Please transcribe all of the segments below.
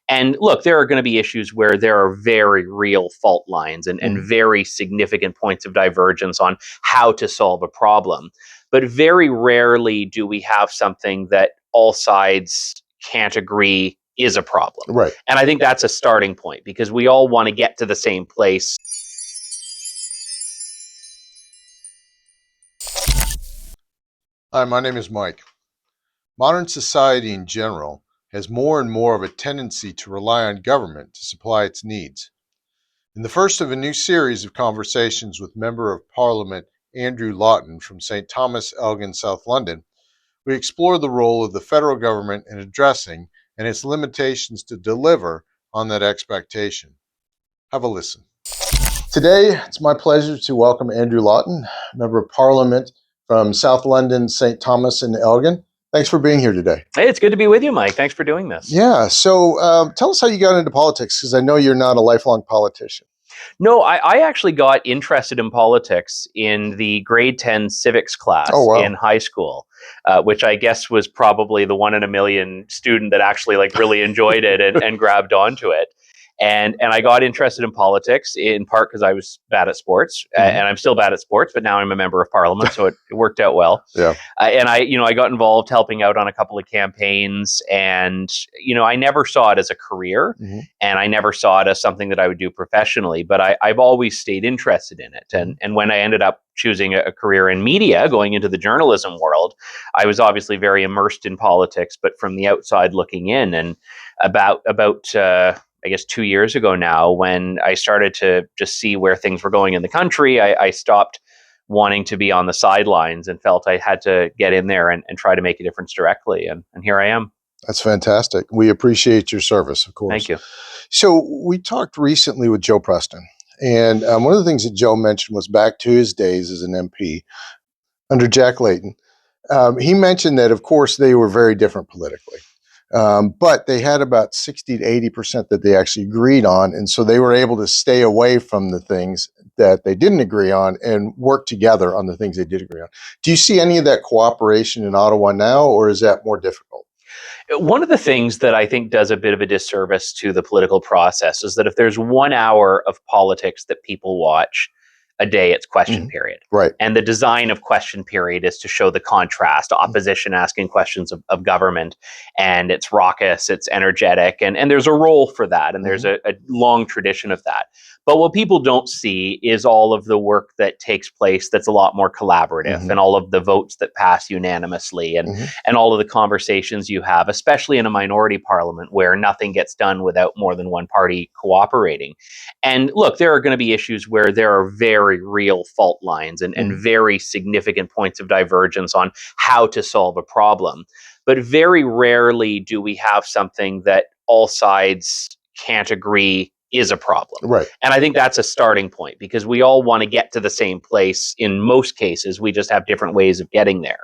And look, there are going to be issues where there are very real fault lines and very significant points of divergence on how to solve a problem. But very rarely do we have something that all sides can't agree is a problem. Right. And I think that's a starting point, because we all want to get to the same place. Hi, my name is Mike. Modern society in general has more and more of a tendency to rely on government to supply its needs. In the first of a new series of conversations with Member of Parliament Andrew Lawton from St. Thomas, Elgin, South London, we explore the role of the federal government in addressing and its limitations to deliver on that expectation. Have a listen. Today, it's my pleasure to welcome Andrew Lawton, Member of Parliament from South London, St. Thomas, and Elgin. Thanks for being here today. Hey, it's good to be with you, Mike. Thanks for doing this. Yeah, so tell us how you got into politics, because I know you're not a lifelong politician. No, I actually got interested in politics in the grade 10 civics class in high school, which I guess was probably the 1 in a million student that actually really enjoyed it and grabbed onto it. And I got interested in politics in part because I was bad at sports, and I'm still bad at sports, but now I'm a member of parliament, so it worked out well. Yeah. And I got involved helping out on a couple of campaigns, and I never saw it as a career, and I never saw it as something that I would do professionally. But I've always stayed interested in it, and when I ended up choosing a career in media, going into the journalism world, I was obviously very immersed in politics, but from the outside looking in. And about I guess 2 years ago now, when I started to just see where things were going in the country, I stopped wanting to be on the sidelines and felt I had to get in there and try to make a difference directly. And here I am. That's fantastic. We appreciate your service, of course. Thank you. So we talked recently with Joe Preston, and one of the things that Joe mentioned was back to his days as an MP under Jack Layton. He mentioned that, of course, they were very different politically. But they had about 60 to 80% that they actually agreed on. And so they were able to stay away from the things that they didn't agree on and work together on the things they did agree on. Do you see any of that cooperation in Ottawa now, or is that more difficult? One of the things that I think does a bit of a disservice to the political process is that if there's 1 hour of politics that people watch a day, it's question period. Right. And the design of question period is to show the contrast, opposition asking questions of government, and it's raucous, it's energetic, and there's a role for that, and there's a long tradition of that. But what people don't see is all of the work that takes place that's a lot more collaborative, and all of the votes that pass unanimously, and all of the conversations you have, especially in a minority parliament where nothing gets done without more than one party cooperating. And look, there are going to be issues where there are very real fault lines and very significant points of divergence on how to solve a problem. But very rarely do we have something that all sides can't agree is a problem. Right. And I think that's a starting point, because we all want to get to the same place in most cases. We just have different ways of getting there.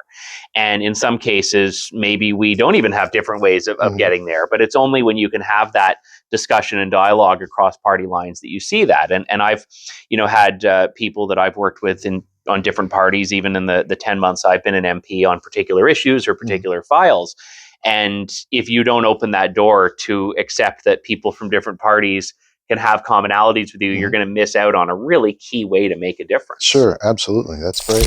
And in some cases, maybe we don't even have different ways of getting there. But it's only when you can have that discussion and dialogue across party lines that you see that. And I've, had people that I've worked with on different parties, even in the 10 months I've been an MP, on particular issues or particular files. And if you don't open that door to accept that people from different parties can have commonalities with you, you're going to miss out on a really key way to make a difference. Sure, absolutely. That's great.